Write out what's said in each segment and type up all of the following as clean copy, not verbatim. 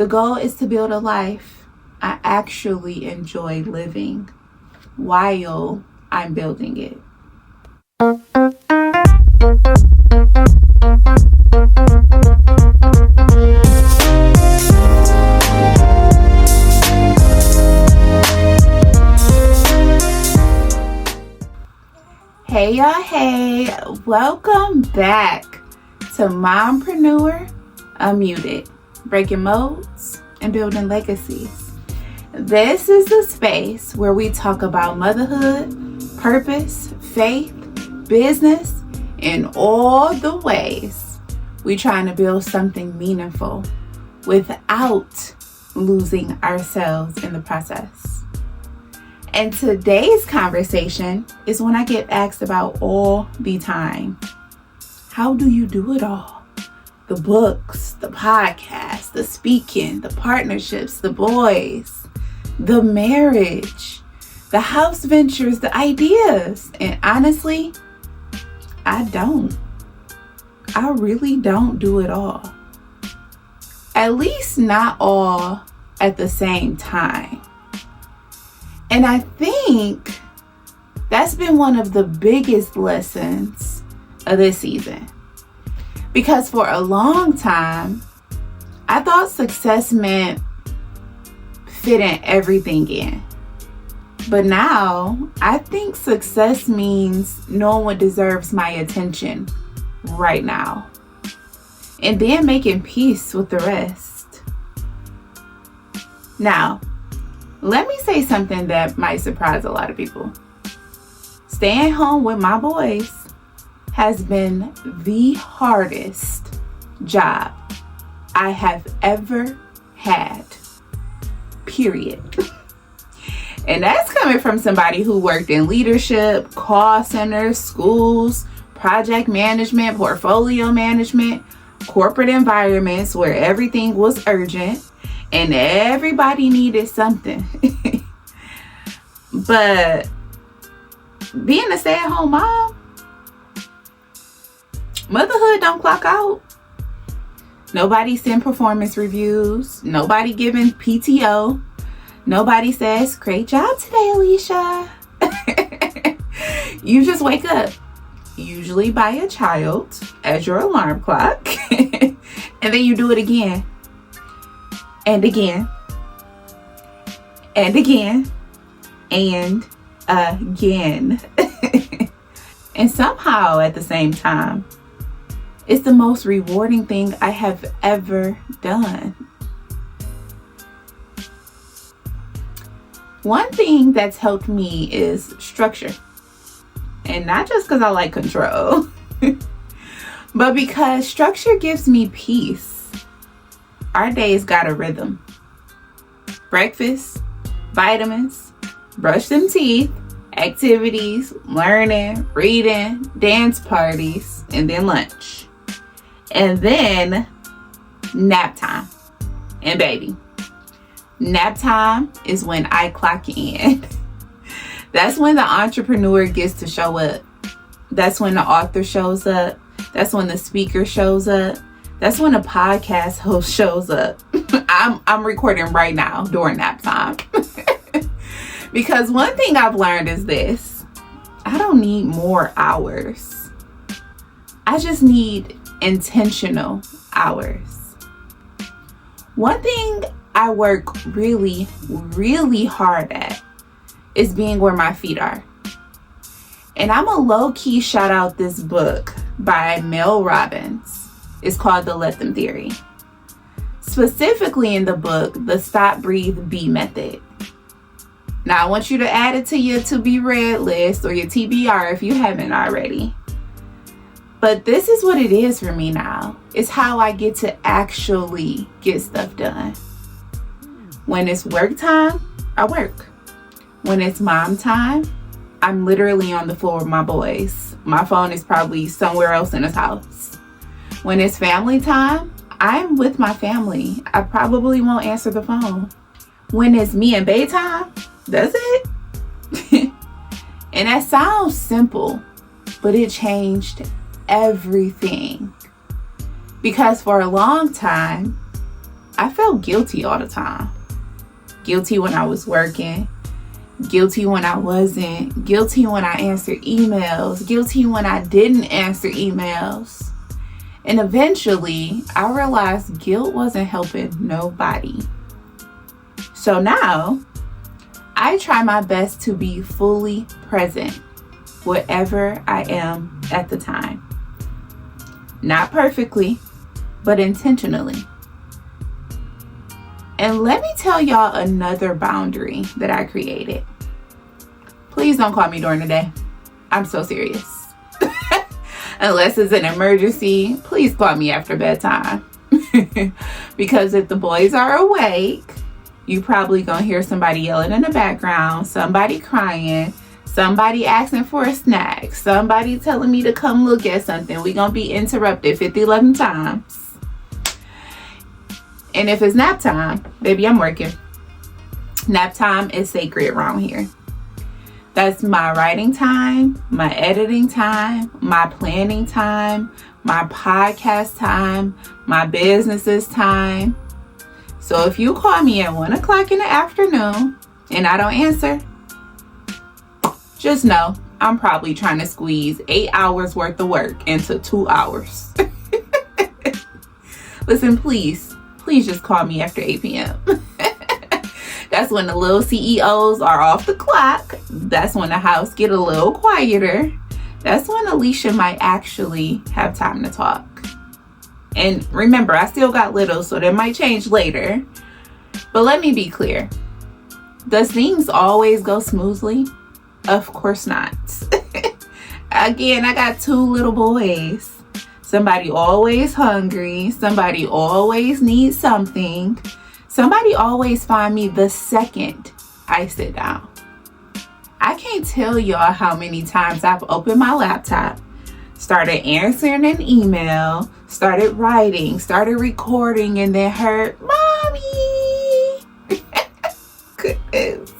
The goal is to build a life I actually enjoy living while I'm building it. Hey y'all, hey, welcome back to Mompreneur Unmuted, breaking molds and building legacies. This is the space where we talk about motherhood, purpose, faith, business, and all the ways we're trying to build something meaningful without losing ourselves in the process. And today's conversation is one I get asked about all the time. How do you do it all? The books, the podcasts, the speaking, the partnerships, the boys, the marriage, the house ventures, the ideas. And honestly, I don't. I really don't do it all. At least not all at the same time. And I think that's been one of the biggest lessons of this season. Because for a long time, I thought success meant fitting everything in. But now, I think success means knowing what deserves my attention right now. And then making peace with the rest. Now, let me say something that might surprise a lot of people. Staying home with my boys has been the hardest job I have ever had, period. And that's coming from somebody who worked in leadership, call centers, schools, project management, portfolio management, corporate environments where everything was urgent and everybody needed something. But being a stay-at-home mom, motherhood don't clock out. Nobody send performance reviews. Nobody giving PTO. Nobody says, great job today, Alicia. You just wake up, usually by a child as your alarm clock. And then you do it again. And again, and again, and again. And somehow at the same time, it's the most rewarding thing I have ever done. One thing that's helped me is structure. And not just because I like control, but because structure gives me peace. Our days got a rhythm. Breakfast, vitamins, brush them teeth, activities, learning, reading, dance parties, and then lunch. And then nap time. And baby, nap time is when I clock in. That's when the entrepreneur gets to show up. That's when the author shows up. That's when the speaker shows up. That's when a podcast host shows up. I'm recording right now during nap time. Because one thing I've learned is this. I don't need more hours. I just need intentional hours. One thing I work really, really hard at is being where my feet are. And I'm a low-key shout out this book by Mel Robbins. It's called The Let Them Theory. Specifically in the book, the Stop, Breathe, Be method. Now I want you to add it to your to be read list or your TBR if you haven't already. But this is what it is for me now. It's how I get to actually get stuff done. When it's work time, I work. When it's mom time, I'm literally on the floor with my boys. My phone is probably somewhere else in his house. When it's family time, I'm with my family. I probably won't answer the phone. When it's me and bae time, that's it. And that sounds simple, but it changed everything. Because for a long time, I felt guilty all the time. Guilty when I was working. Guilty when I wasn't. Guilty when I answered emails. Guilty when I didn't answer emails. And eventually, I realized guilt wasn't helping nobody. So now, I try my best to be fully present, wherever I am at the time. Not perfectly, but intentionally. And let me tell y'all another boundary that I created. Please don't call me during the day. I'm so serious. Unless it's an emergency, please call me after bedtime. Because if the boys are awake, you probably gonna hear somebody yelling in the background, somebody crying, somebody asking for a snack, somebody telling me to come look at something. We gonna be interrupted 11 times. And if it's nap time, baby, I'm working. Nap time is sacred around here. That's my writing time, my editing time, my planning time, my podcast time, my business's time. So if you call me at 1 o'clock in the afternoon and I don't answer, just know I'm probably trying to squeeze 8 hours worth of work into 2 hours. Listen, please just call me after 8 p.m. That's when the little CEOs are off the clock. That's when the house get a little quieter. That's when Alicia might actually have time to talk. And remember, I still got little, so that might change later. But let me be clear. Does things always go smoothly? Of course not. Again, I got 2 little boys. Somebody always hungry. Somebody always needs something. Somebody always find me the second I sit down. I can't tell y'all how many times I've opened my laptop, started answering an email, started writing, started recording, and then heard, "Mommy!" Goodness.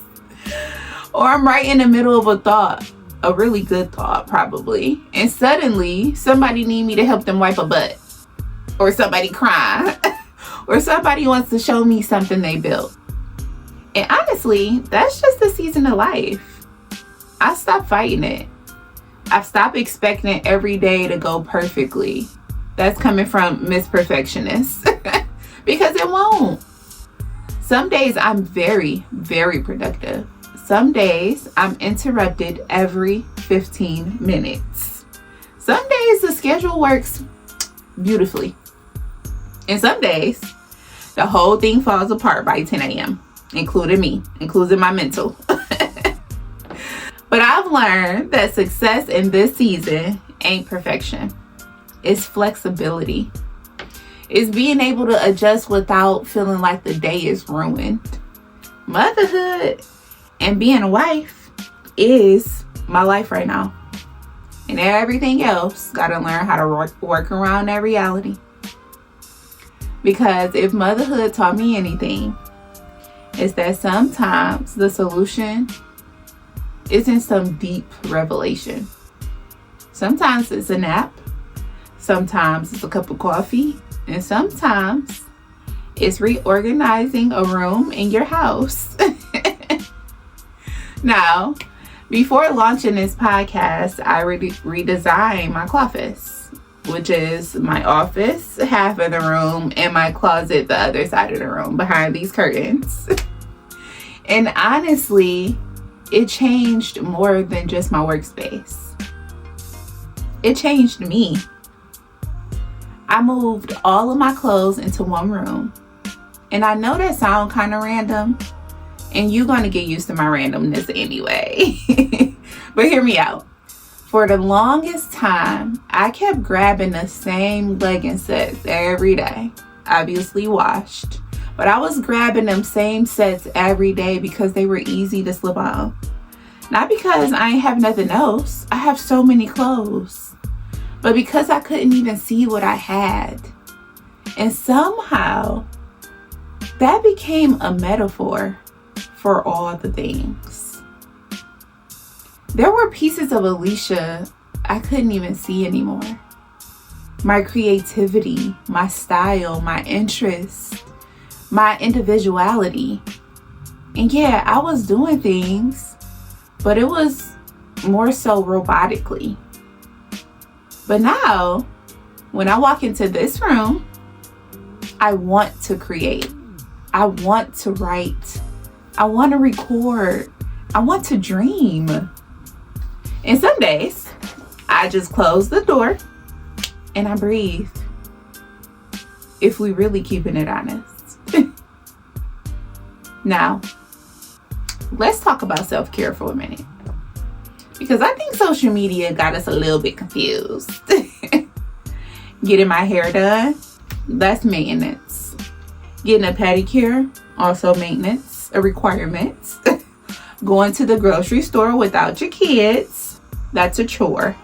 Or I'm right in the middle of a thought, a really good thought probably, and suddenly somebody need me to help them wipe a butt, or somebody cry, or somebody wants to show me something they built. And honestly, that's just the season of life. I stopped fighting it. I've stopped expecting every day to go perfectly. That's coming from Miss Perfectionist. Because it won't. Some days I'm very, very productive. Some days I'm interrupted every 15 minutes. Some days the schedule works beautifully. And some days the whole thing falls apart by 10 a.m., including me, including my mental. But I've learned that success in this season ain't perfection. It's flexibility. It's being able to adjust without feeling like the day is ruined. Motherhood and being a wife is my life right now. And everything else, gotta learn how to work around that reality. Because if motherhood taught me anything, it's that sometimes the solution isn't some deep revelation. Sometimes it's a nap, sometimes it's a cup of coffee, and sometimes it's reorganizing a room in your house. Now, before launching this podcast, I redesigned my closet, which is my office, half of the room, and my closet, the other side of the room, behind these curtains. And honestly, it changed more than just my workspace. It changed me. I moved all of my clothes into one room. And I know that sounds kind of random, and you're going to get used to my randomness anyway. But hear me out. For the longest time, I kept grabbing the same legging sets every day. Obviously washed. But I was grabbing them same sets every day because they were easy to slip on. Not because I ain't have nothing else. I have so many clothes. But because I couldn't even see what I had. And somehow, that became a metaphor for all the things. There were pieces of Alicia I couldn't even see anymore. My creativity, my style, my interests, my individuality. And yeah, I was doing things, but it was more so robotically. But now, when I walk into this room, I want to create. I want to write. I want to record. I want to dream. And some days, I just close the door and I breathe. If we really keeping it honest. Now, let's talk about self-care for a minute. Because I think social media got us a little bit confused. Getting my hair done, that's maintenance. Getting a pedicure, also maintenance, a requirement. Going to the grocery store without your kids, that's a chore.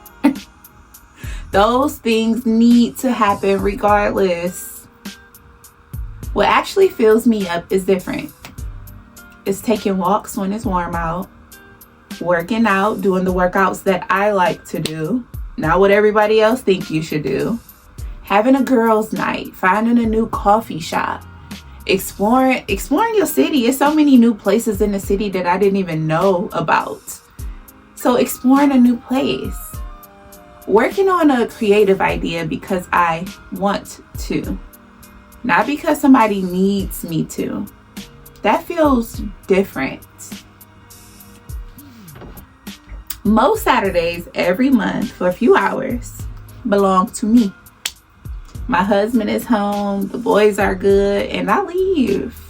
Those things need to happen regardless. What actually fills me up is different. It's taking walks when it's warm out, working out, doing the workouts that I like to do, not what everybody else think you should do, having a girls' night, finding a new coffee shop, exploring your city. There's so many new places in the city that I didn't even know about. So exploring a new place, working on a creative idea because I want to, not because somebody needs me to. That feels different. Most Saturdays every month for a few hours belong to me. My husband is home, the boys are good, and I leave.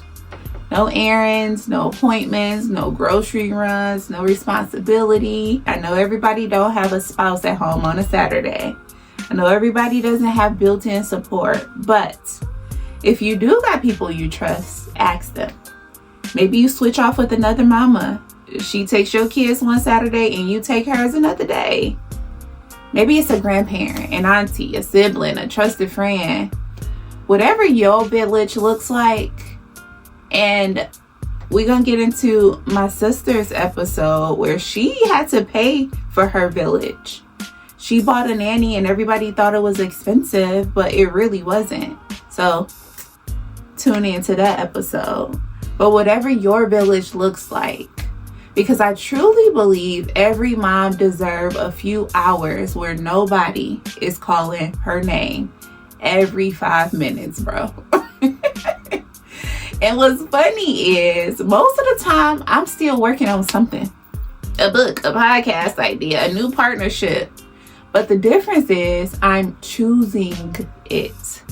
No errands, no appointments, no grocery runs, no responsibility. I know everybody don't have a spouse at home on a Saturday. I know everybody doesn't have built-in support, but if you do got people you trust, ask them. Maybe you switch off with another mama. She takes your kids one Saturday and you take hers another day. Maybe it's a grandparent, an auntie, a sibling, a trusted friend. Whatever your village looks like. And we're going to get into my sister's episode where she had to pay for her village. She bought a nanny and everybody thought it was expensive, but it really wasn't. So tune into that episode. But whatever your village looks like, because I truly believe every mom deserves a few hours where nobody is calling her name every 5 minutes, bro. And what's funny is most of the time I'm still working on something. A book, a podcast idea, a new partnership. But the difference is I'm choosing it.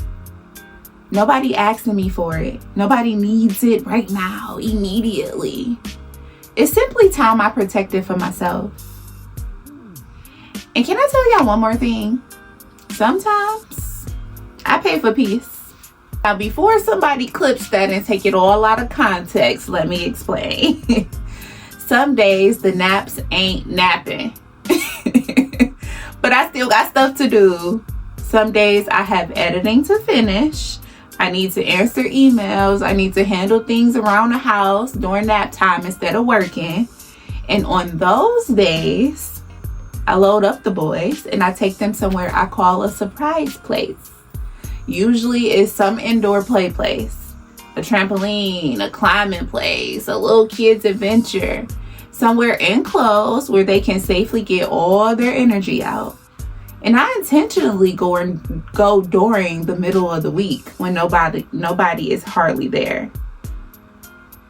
Nobody asking me for it. Nobody needs it right now, immediately. It's simply time I protected for myself. And can I tell y'all one more thing? Sometimes I pay for peace. Now, before somebody clips that and take it all out of context, let me explain. Some days the naps ain't napping. But I still got stuff to do. Some days I have editing to finish. I need to answer emails. I need to handle things around the house during nap time instead of working. And on those days, I load up the boys and I take them somewhere I call a surprise place. Usually it's some indoor play place, a trampoline, a climbing place, a little kid's adventure, somewhere enclosed where they can safely get all their energy out. And I intentionally go during the middle of the week when nobody is hardly there.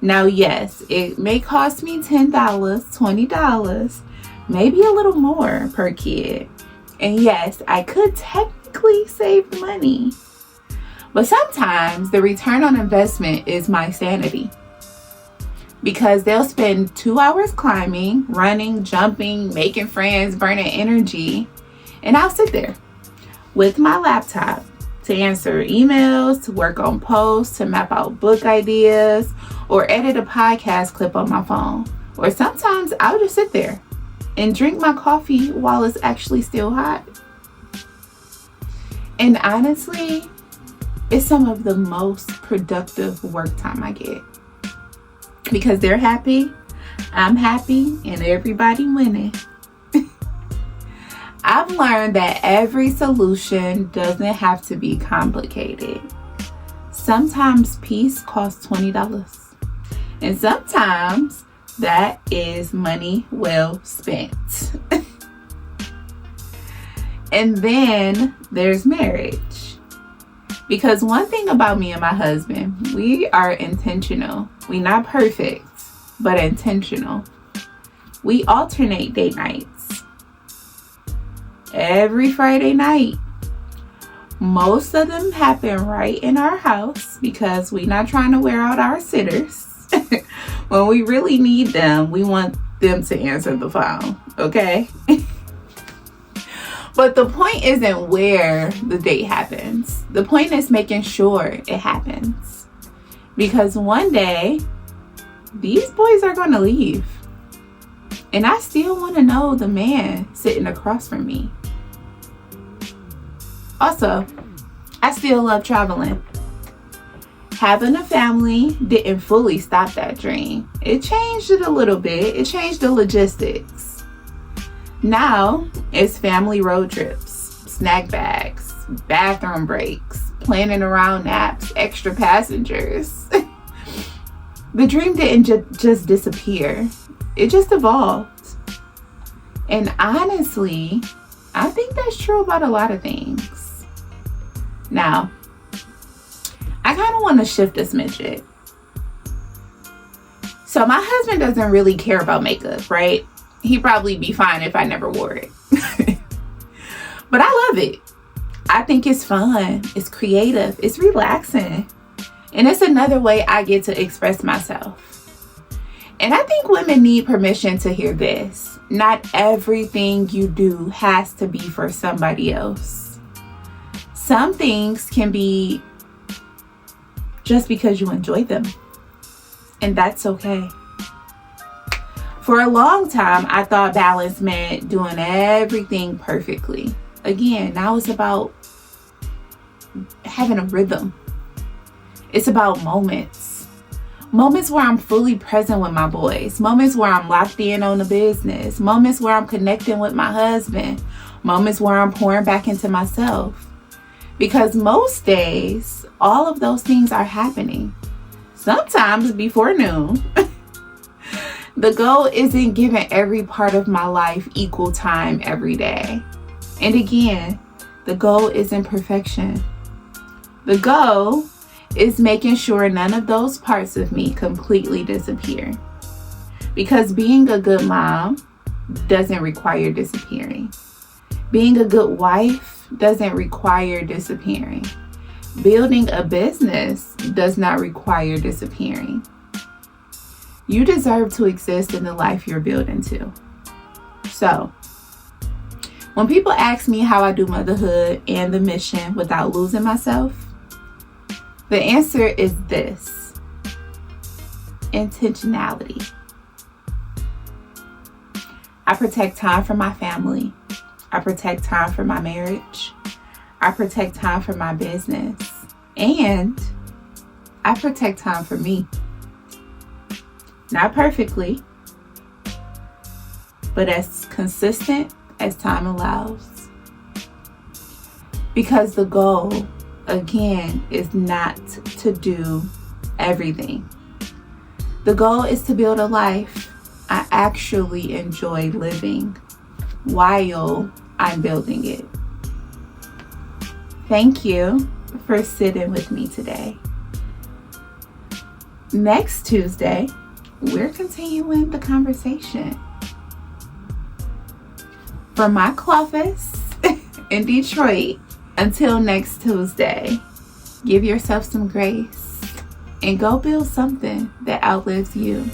Now, yes, it may cost me $10, $20, maybe a little more per kid. And yes, I could technically save money. But sometimes the return on investment is my sanity. Because they'll spend 2 hours climbing, running, jumping, making friends, burning energy. And I'll sit there with my laptop to answer emails, to work on posts, to map out book ideas, or edit a podcast clip on my phone. Or sometimes I'll just sit there and drink my coffee while it's actually still hot. And honestly, it's some of the most productive work time I get. Because they're happy, I'm happy, and everybody winning. I've learned that every solution doesn't have to be complicated. sometimes peace costs $20. And sometimes that is money well spent. And then there's marriage. Because one thing about me and my husband, we are intentional. We're not perfect, but intentional. We alternate date nights. Every Friday night. Most of them happen right in our house because we're not trying to wear out our sitters. When we really need them, we want them to answer the phone, okay? But the point isn't where the date happens. The point is making sure it happens. Because one day, these boys are going to leave. And I still want to know the man sitting across from me. Also, I still love traveling. Having a family didn't fully stop that dream. It changed it a little bit. It changed the logistics. Now, it's family road trips, snack bags, bathroom breaks, planning around naps, extra passengers. The dream didn't just disappear. It just evolved. And honestly, I think that's true about a lot of things. Now, I kind of want to shift a smidget. So my husband doesn't really care about makeup, right? He'd probably be fine if I never wore it. But I love it. I think it's fun. It's creative. It's relaxing. And it's another way I get to express myself. And I think women need permission to hear this. Not everything you do has to be for somebody else. Some things can be just because you enjoy them. And that's okay. For a long time, I thought balance meant doing everything perfectly. Again, now it's about having a rhythm. It's about moments. Moments where I'm fully present with my boys. Moments where I'm locked in on the business. Moments where I'm connecting with my husband. Moments where I'm pouring back into myself. Because most days, all of those things are happening. Sometimes before noon. The goal isn't giving every part of my life equal time every day. And again, the goal isn't perfection. The goal is making sure none of those parts of me completely disappear. Because being a good mom doesn't require disappearing. Being a good wife doesn't require disappearing. Building a business does not require disappearing. You deserve to exist in the life you're building to. So, when people ask me how I do motherhood and the mission without losing myself, the answer is this: intentionality. I protect time for my family. I protect time for my marriage. I protect time for my business. And I protect time for me. Not perfectly, but as consistent as time allows. Because the goal, again, is not to do everything. The goal is to build a life I actually enjoy living while I'm building it. Thank you for sitting with me today. Next Tuesday, we're continuing the conversation. From my office in Detroit, until next Tuesday, give yourself some grace and go build something that outlives you.